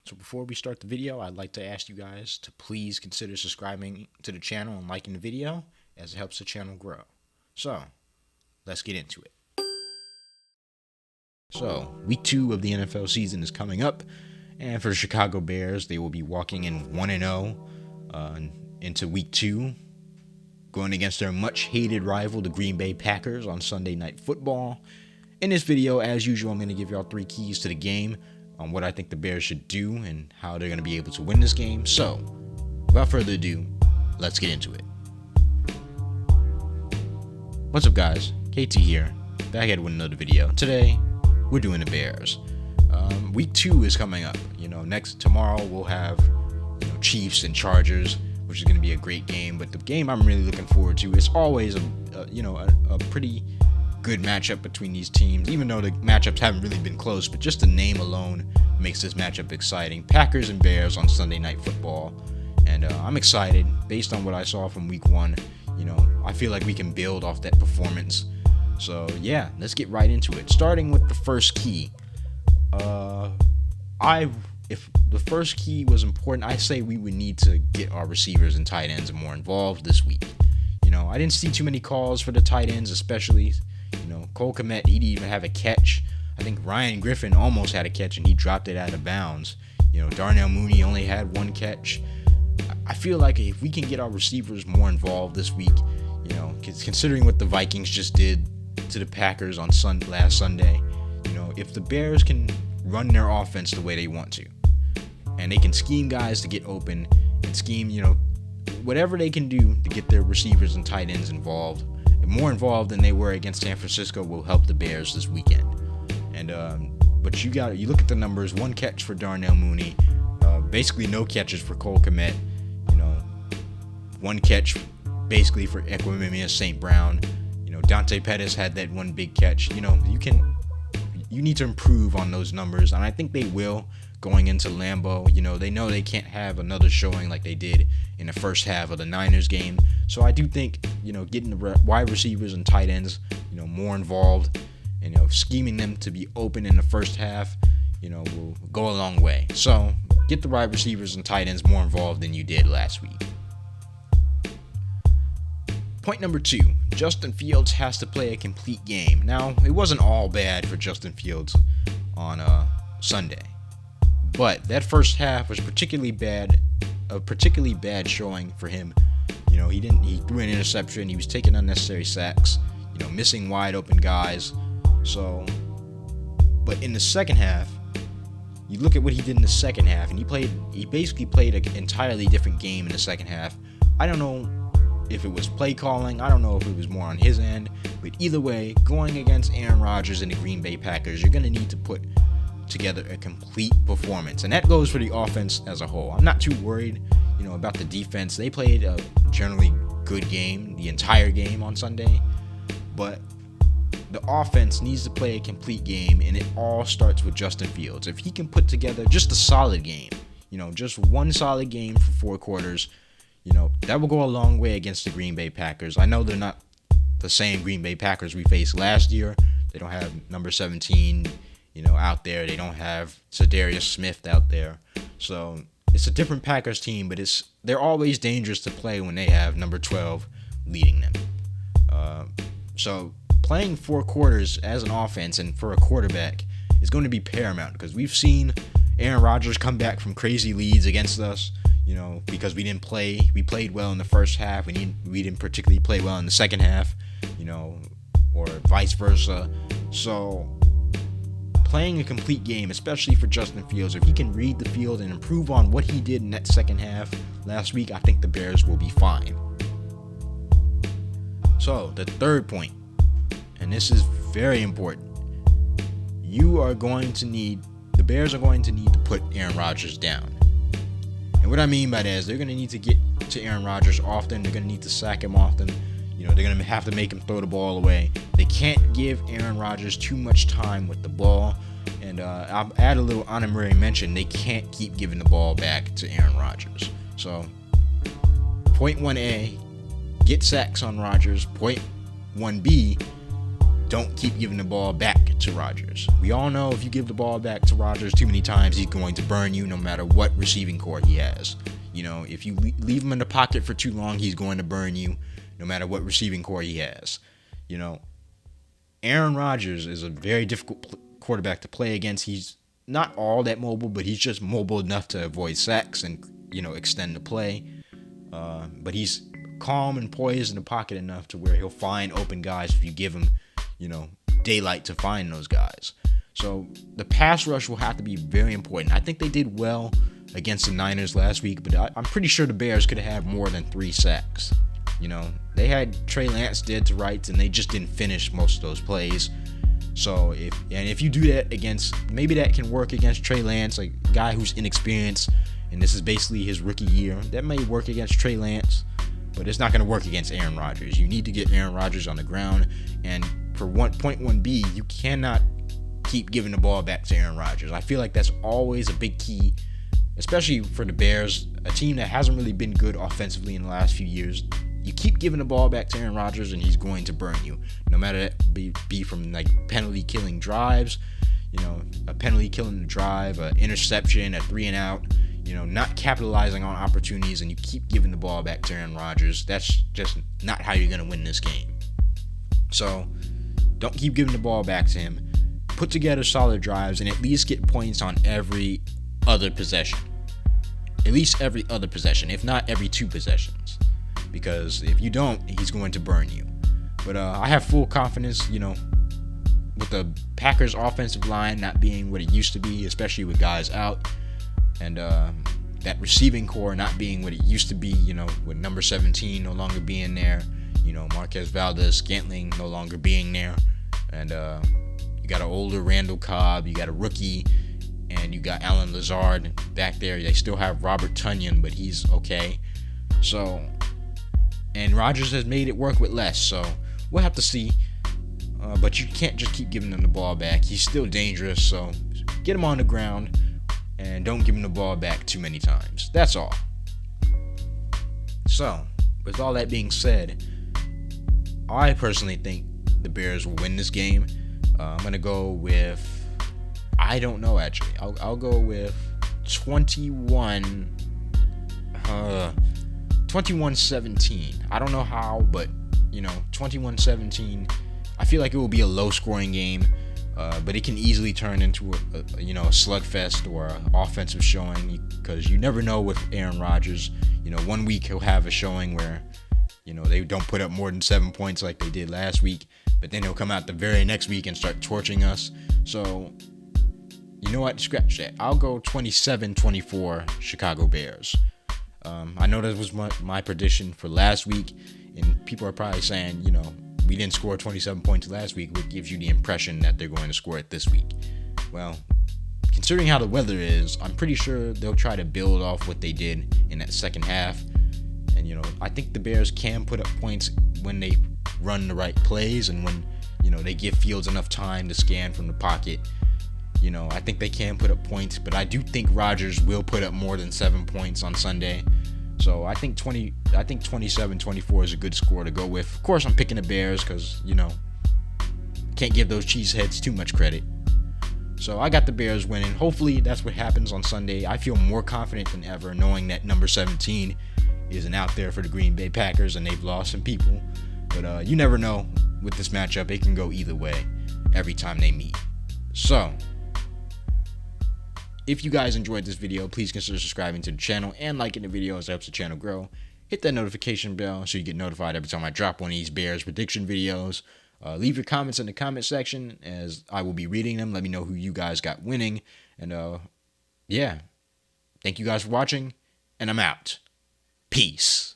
So before we start the video, I'd like to ask you guys to please consider subscribing to the channel and liking the video, as it helps the channel grow. So, let's get into it. So, week 2 of the NFL season is coming up, and for the Chicago Bears, they will be walking in 1-0 into week 2, going against their much-hated rival, the Green Bay Packers, on Sunday Night Football. In this video, as usual, I'm going to give y'all 3 keys to the game on what I think the Bears should do and how they're going to be able to win this game. So, without further ado, let's get into it. What's up, guys? KT here, back at with another video. Today, we're doing the Bears. Week 2 is coming up. Tomorrow we'll have Chiefs and Chargers, which is going to be a great game. But the game I'm really looking forward to is always a pretty good matchup between these teams, even though the matchups haven't really been close, but just the name alone makes this matchup exciting. Packers and Bears on Sunday Night Football, and I'm excited based on what I saw from week 1. I feel like we can build off that performance. So yeah, let's get right into it, starting with the first key. If the first key was important, I say we would need to get our receivers and tight ends more involved this week. I didn't see too many calls for the tight ends, especially Cole Kmet. He didn't even have a catch. I think Ryan Griffin almost had a catch and he dropped it out of bounds. Darnell Mooney only had 1 catch. I feel like if we can get our receivers more involved this week, considering what the Vikings just did to the Packers on last Sunday, if the Bears can run their offense the way they want to, and they can scheme guys to get open and scheme, whatever they can do to get their receivers and tight ends involved, more involved than they were against San Francisco, will help the Bears this weekend. And but you look at the numbers: 1 catch for Darnell Mooney, basically no catches for Cole Kmet, 1 catch basically for Equanimeous St. Brown. Dante Pettis had that 1 big catch. You need to improve on those numbers, and I think they will going into Lambeau. They know they can't have another showing like they did in the first half of the Niners game. So I do think, getting the wide receivers and tight ends, more involved, and, scheming them to be open in the first half, will go a long way. So get the wide receivers and tight ends more involved than you did last week. Point number 2, Justin Fields has to play a complete game. Now, it wasn't all bad for Justin Fields on Sunday, but that first half was particularly bad showing for him. He threw an interception, he was taking unnecessary sacks, missing wide open guys. So, but in the second half, you look at what he did in the second half, and he basically played an entirely different game in the second half. I don't know if it was play calling, I don't know if it was more on his end, but either way, going against Aaron Rodgers and the Green Bay Packers, you're going to need to put together a complete performance, and that goes for the offense as a whole. I'm not too worried, about the defense. They played a generally good game the entire game on Sunday, but the offense needs to play a complete game, and it all starts with Justin Fields. If he can put together just a solid game, just one solid game for 4 quarters, that will go a long way against the Green Bay Packers. I know they're not the same Green Bay Packers we faced last year. They don't have number 17, out there. They don't have Zadarius Smith out there. So it's a different Packers team, but they're always dangerous to play when they have number 12 leading them. So playing 4 quarters as an offense and for a quarterback is going to be paramount, because we've seen Aaron Rodgers come back from crazy leads against us, because we played well in the first half. We didn't particularly play well in the second half, or vice versa. So playing a complete game, especially for Justin Fields, if he can read the field and improve on what he did in that second half last week, I think the Bears will be fine. So the third point, and this is very important, the Bears are going to need to put Aaron Rodgers down. And what I mean by that is they're going to need to get to Aaron Rodgers often. They're going to need to sack him often. They're going to have to make him throw the ball away. They can't give Aaron Rodgers too much time with the ball. And I'll add a little honorary mention. They can't keep giving the ball back to Aaron Rodgers. So, point 1A, get sacks on Rodgers. Point 1B, don't keep giving the ball back to Rodgers. We all know if you give the ball back to Rodgers too many times, he's going to burn you no matter what receiving core he has. If you leave him in the pocket for too long, he's going to burn you no matter what receiving core he has. Aaron Rodgers is a very difficult quarterback to play against. He's not all that mobile, but he's just mobile enough to avoid sacks and, extend the play. But he's calm and poised in the pocket enough to where he'll find open guys if you give him, daylight to find those guys. So the pass rush will have to be very important. I think they did well against the Niners last week, but I'm pretty sure the Bears could have had more than 3 sacks. They had Trey Lance dead to rights, and they just didn't finish most of those plays. So if you do that against, maybe that can work against Trey Lance, like a guy who's inexperienced, and this is basically his rookie year. That may work against Trey Lance, but it's not going to work against Aaron Rodgers. You need to get Aaron Rodgers on the ground, and for 1.1b, you cannot keep giving the ball back to Aaron Rodgers. I feel like that's always a big key, especially for the Bears, a team that hasn't really been good offensively in the last few years. You keep giving the ball back to Aaron Rodgers, and he's going to burn you, no matter that be from like penalty killing drives, a penalty killing drive, an interception, a 3-and-out, not capitalizing on opportunities, and you keep giving the ball back to Aaron Rodgers. That's just not how you're going to win this game. So don't keep giving the ball back to him. Put together solid drives and at least get points on every other possession. At least every other possession, if not every 2 possessions. Because if you don't, he's going to burn you. But I have full confidence, with the Packers' offensive line not being what it used to be, especially with guys out, and that receiving core not being what it used to be, with number 17 no longer being there, Marquez Valdez-Scantling no longer being there, and you got an older Randall Cobb, you got a rookie, and you got Alan Lazard back there. They still have Robert Tonyan, but he's okay. So, and Rodgers has made it work with less, so we'll have to see. But you can't just keep giving him the ball back. He's still dangerous, so get him on the ground and don't give him the ball back too many times. That's all. So, with all that being said, I personally think the Bears will win this game. I'm going to go with, I don't know actually. I'll go with 21-17. I don't know how, but 21-17. I feel like it will be a low-scoring game, but it can easily turn into a slugfest or an offensive showing, because you never know with Aaron Rodgers. One week he'll have a showing where they don't put up more than 7 points like they did last week, but then he'll come out the very next week and start torching us. So you know what? Scratch that. I'll go 27-24 Chicago Bears. I know that was my prediction for last week, and people are probably saying, we didn't score 27 points last week, which gives you the impression that they're going to score it this week. Well, considering how the weather is, I'm pretty sure they'll try to build off what they did in that second half. And, I think the Bears can put up points when they run the right plays and when, they give Fields enough time to scan from the pocket. I think they can put up points, but I do think Rodgers will put up more than 7 points on Sunday. So I think 27-24 is a good score to go with. Of course, I'm picking the Bears because, can't give those cheeseheads too much credit. So I got the Bears winning. Hopefully that's what happens on Sunday. I feel more confident than ever knowing that number 17 isn't out there for the Green Bay Packers and they've lost some people. But you never know with this matchup. It can go either way every time they meet. So, if you guys enjoyed this video, please consider subscribing to the channel and liking the video, as it helps the channel grow. Hit that notification bell so you get notified every time I drop one of these Bears prediction videos. Leave your comments in the comment section, as I will be reading them. Let me know who you guys got winning. And yeah, thank you guys for watching, and I'm out. Peace.